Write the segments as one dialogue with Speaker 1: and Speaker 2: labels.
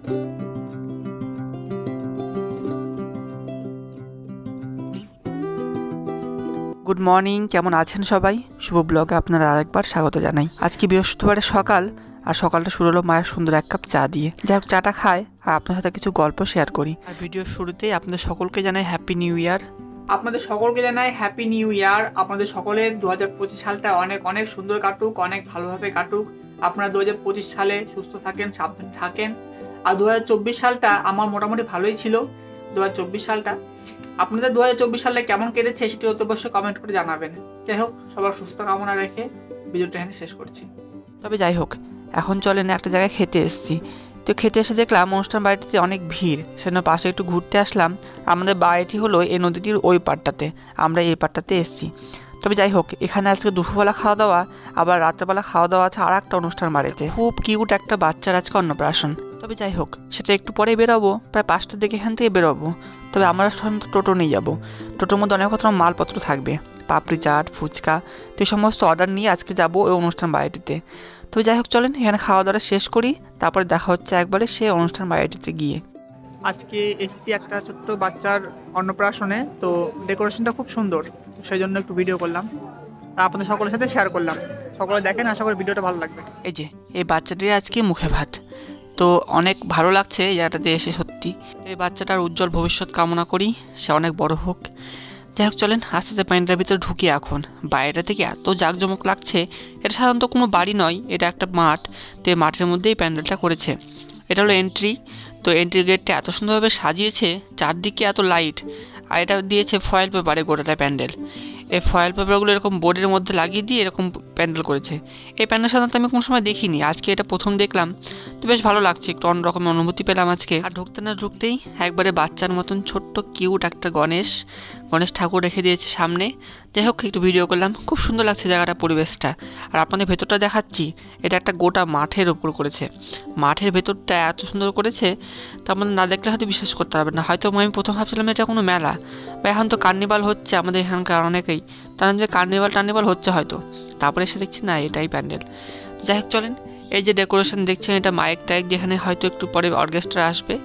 Speaker 1: Good morning, কেমন আছেন সবাই? শুভ ব্লগে আপনারা আরেকবার স্বাগত জানাই। আজকে বৃহস্পতিবারের সকাল, আর সকালটা শুরু হলো মায়ের সুন্দর এক কাপ চা দিয়ে। যাই হোক, চাটা খায় আর আপনার সাথে কিছু গল্প শেয়ার করি। আর ভিডিওর শুরুতেই আপনাদের সকলকে জানাই হ্যাপি নিউ ইয়ার। আপনাদের সকলকে জানাই হ্যাপি নিউ ইয়ার। আপনাদের সকলের 2025 সালটা অনেক অনেক সুন্দর কাটুক, অনেক ভালোভাবে কাটুক। আপনারা 2025 সালে সুস্থ থাকেন, সাবধানে থাকেন। আর 2024 সালটা আমার মোটামুটি ভালোই ছিল। 2024 সালটা আপনাদের 2024 সালে কেমন কেটেছে সেটি অবশ্যই কমেন্ট করে জানাবেন। যাই হোক, সবার সুস্থ কামনা রেখে ভিডিওটা এখানে শেষ করছি। তবে যাই হোক, এখন চলেন একটা জায়গায় খেতে এসেছি। তো খেতে এসে দেখলাম অনুষ্ঠান বাড়িটিতে অনেক ভিড়, সেজন্য পাশে একটু ঘুরতে আসলাম। আমাদের বাড়িটি হলো এই নদীটির ওই পাড়টাতে, আমরা এই পাড়টাতে এসেছি। তবে যাই হোক, এখানে আজকে দুপুরবেলা খাওয়া দাওয়া, আবার রাত্রেবেলা খাওয়া দাওয়া আছে আর একটা অনুষ্ঠান বাড়িতে। খুব কিউট একটা বাচ্চার আজকে অন্নপ্রাশন। তবে যাই হোক, সেটা একটু পরে বেরোবো, প্রায় 5টার দিকে এখান থেকে বেরোবো। তবে আমরা সাধারণত টোটো নিয়ে যাবো। টোটোর মধ্যে অনেক রকম মালপত্র থাকবে, পাপড়ি চাট, ফুচকা, তো এই সমস্ত অর্ডার নিয়ে আজকে যাবো ওই অনুষ্ঠান বাড়িটিতে। তো যাই হোক, চলেন এখানে খাওয়া দাওয়া শেষ করি, তারপরে দেখা হচ্ছে একবারে সে অনুষ্ঠান বাড়িটিতে গিয়ে। আজকে এসছি একটা ছোট্ট বাচ্চার অন্নপ্রাশনে, তো ডেকোরেশনটা খুব সুন্দর, সেই জন্য একটু ভিডিও করলাম আর আপনাদের সকলের সাথে শেয়ার করলাম। সকলে দেখেন, আশা করি ভিডিওটা ভালো লাগবে। এই যে এই বাচ্চাটির আজকে মুখে ভাত, তো অনেক ভালো লাগছে এই জায়গাটাতে এসে সত্যি। এই বাচ্চাটার উজ্জ্বল ভবিষ্যৎ কামনা করি, সে অনেক বড় হোক। যাই হোক, চলেন আস্তে আস্তে প্যান্ডেলের ভিতরে ঢুকি। এখন বাইরেটা থেকে এত জাঁকজমক লাগছে। এটা সাধারণত কোনো বাড়ি নয়, এটা একটা মাঠ। তো এই মাঠের মধ্যেই প্যান্ডেলটা করেছে। এটা হলো এন্ট্রি। তো এন্ট্রি গেটটা এত সুন্দরভাবে সাজিয়েছে, চারদিকে এত লাইট, আর এটা দিয়েছে ফয়েল পেপারে গোটাটা প্যান্ডেল। এই ফয়েল পেপারগুলো এরকম বোর্ডের মধ্যে লাগিয়ে দিয়ে এরকম প্যান্ডেল করেছে। এই প্যান্ডেল সাধারণত আমি কোনো সময় দেখিনি, আজকে এটা প্রথম দেখলাম। তো বেশ ভালো লাগছে, একটু অন্যরকমের অনুভূতি পেলাম আজকে। আর ঢুকতে না ঢুকতেই একবারে বাচ্চার মতন ছোট্ট কিউট একটা গণেশ ঠাকুর রেখে দিয়েছে সামনে। যাই হোক, একটু ভিডিও করলাম, খুব সুন্দর লাগছে জায়গাটা, পরিবেশটা। আর আপনাদের ভেতরটা দেখাচ্ছি, এটা একটা গোটা মাঠের ওপর করেছে। মাঠের ভেতরটা এত সুন্দর করেছে, তো আপনাদের না দেখলে হয়তো বিশ্বাস করতে পারবেন না। হয়তো আমি প্রথম ভাবছিলাম এটা কোনো মেলা, বা এখন তো কার্নিভাল হচ্ছে আমাদের এখানকার অনেকেই, তার যে কার্নিভাল হচ্ছে হয়তো। তারপরে এসে দেখছি না, এটাই প্যান্ডেল। যাই হোক, চলেন। এই যে ডেকোরেশন দেখছেন, এটা মাইক টাইক, যেখানে হয়তো একটু পরে অর্কেস্ট্রা আসবে।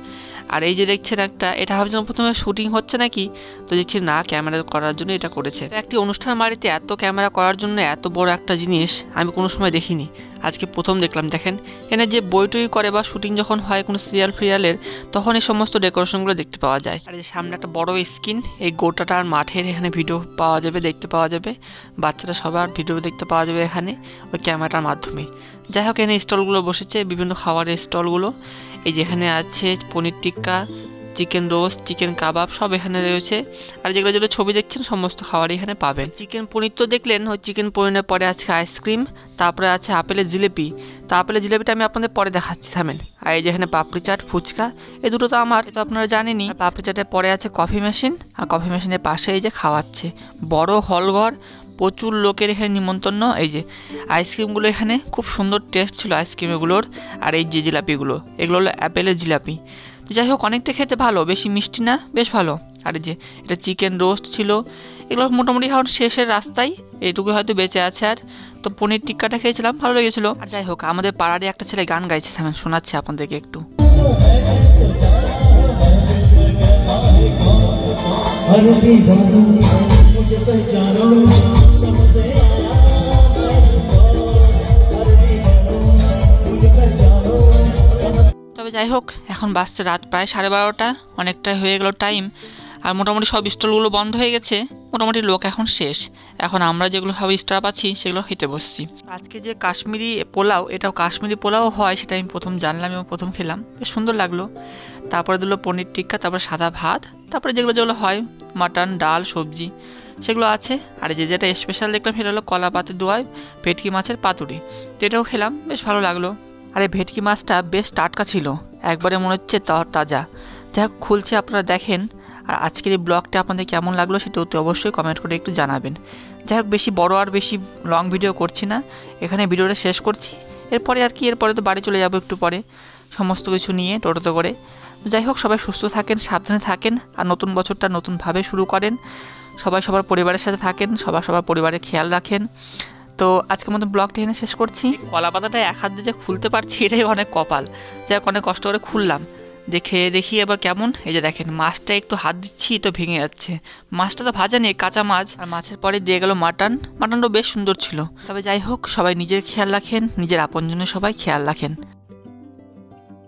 Speaker 1: আর এই যে দেখছেন একটা, এটা ভাবছিলাম প্রথমে শুটিং হচ্ছে নাকি, তো দেখছি না, ক্যামেরা করার জন্য এটা করেছে। একটি অনুষ্ঠান বাড়িতে এত ক্যামেরা করার জন্য এত বড় একটা জিনিস আমি কোনো সময় দেখিনি, আজকে প্রথম দেখলাম। দেখেন, এখানে যে বইটই করে বা শুটিং যখন হয় কোনো সিরিয়াল ফিরিয়ালের, তখন এই সমস্ত ডেকোরেশনগুলো দেখতে পাওয়া যায়। আর এই সামনে একটা বড় স্ক্রিন, এই গোটাটা আর মাঠের এখানে ভিডিও পাওয়া যাবে, দেখতে পাওয়া যাবে। বাচ্চারা সবার ভিডিও দেখতে পাওয়া যাবে এখানে ওই ক্যামেরাটার মাধ্যমে। যাই হোক, এখানে স্টলগুলো বসেছে, বিভিন্ন খাবারের স্টলগুলো। এই যেখানে আছে paneer tikka, chicken roast, chicken কাবাব, সব এখানে রয়েছে। আর যেগুলো যেগুলো ছবি দেখছেন সমস্ত খাবারই এখানে পাবেন। চিকেন পনির তো দেখলেন, ওই চিকেন পনিরের পরে আছে আইসক্রিম, তারপরে আছে আপেলের জিলিপি। তো আপেলের জিলিপিটা আমি আপনাদের পরে দেখাচ্ছি, থামেন। আর এই যেখানে পাপড়ি চাট, ফুচকা, এই দুটো তো আমার, এটা আপনারা জানেনই। পাপড়ি চাটের পরে আছে কফি মেশিন, আর কফি মেশিনের পাশে এই যে খাওয়াচ্ছে বড় হলঘর, প্রচুর লোকের এখানে নিমন্ত্রণ। এই যে আইসক্রিমগুলো এখানে খুব সুন্দর টেস্ট ছিল আইসক্রিমগুলোর। আর এই যে জিলাপিগুলো, এগুলো হলো অ্যাপেলের জিলাপি। যাই হোক, অনেকটা খেতে ভালো, বেশি মিষ্টি না, বেশ ভালো। আর এই যে এটা চিকেন রোস্ট ছিল। এগুলো মোটামুটি এখন শেষের রাস্তায়, এইটুকু হয়তো বেঁচে আছে। আর তো পনির টিক্কাটা খেয়েছিলাম, ভালো লেগেছিলো। আর যাই হোক, আমাদের পাড়ারই একটা ছেলে গান গাইছে, থামেন শোনাচ্ছে আপনাদেরকে একটু। তবে যাই হোক, এখন বাজছে রাত প্রায় 12:30, অনেকটাই হয়ে গেল টাইম। আর মোটামুটি সব স্টলগুলো বন্ধ হয়ে গেছে, মোটামুটি লোক এখন শেষ। এখন আমরা যেগুলো সব স্টার পাচ্ছি সেগুলো খেতে বসছি। আজকে যে কাশ্মীরি পোলাও, এটাও কাশ্মীরি পোলাও হয় সেটা আমি প্রথম জানলাম এবং প্রথম খেলাম, বেশ সুন্দর লাগলো। তারপরে দিল পনির টিক্কা, তারপরে সাদা ভাত, তারপরে যেগুলো যেগুলো হয় মাটন, ডাল, সবজি, সেগুলো আছে। আর যেটা স্পেশাল দেখলাম সেটা হলো কলা পাতে দোয়ায় ভেটকি মাছের পাতুরি, এটাও খেলাম, বেশ ভালো লাগলো। আর এই ভেটকি মাছটা বেশ টাটকা ছিল, একবারে মনে হচ্ছে তাজা। যাই হোক, খুলছে, আপনারা দেখেন। আর আজকের এই ব্লগটা আপনাদের কেমন লাগলো সেটা অবশ্যই কমেন্ট করে একটু জানাবেন। যাই হোক, বেশি বড় আর বেশি লং ভিডিও করছি না, এখানে ভিডিওটা শেষ করছি। এরপরে এরপরে তো বাড়ি চলে যাবো একটু পরে, সমস্ত কিছু নিয়ে টোটোতে করে। যাই হোক, সবাই সুস্থ থাকেন, সাবধানে থাকেন, আর নতুন বছরটা নতুনভাবে শুরু করেন। সবাই সবার পরিবারের সাথে থাকেন, সবার পরিবারের খেয়াল রাখেন। তো আজকের মতো ব্লগটা এখানে শেষ করছি। কলা পাতাটা এক হাত দিয়ে যে খুলতে পারছি এটাই অনেক কপাল, যাই হোক অনেক কষ্ট করে খুললাম। দেখি এবার কেমন। এই যে দেখেন মাছটা একটু হাত দিচ্ছি তো ভেঙে যাচ্ছে। মাছটা তো ভাজা নেই, কাঁচা মাছ। আর মাছের পরে দিয়ে গেল মাটনটাও বেশ সুন্দর ছিল। তবে যাই হোক, সবাই নিজের খেয়াল রাখেন, নিজের আপনজনের সবাই খেয়াল রাখেন।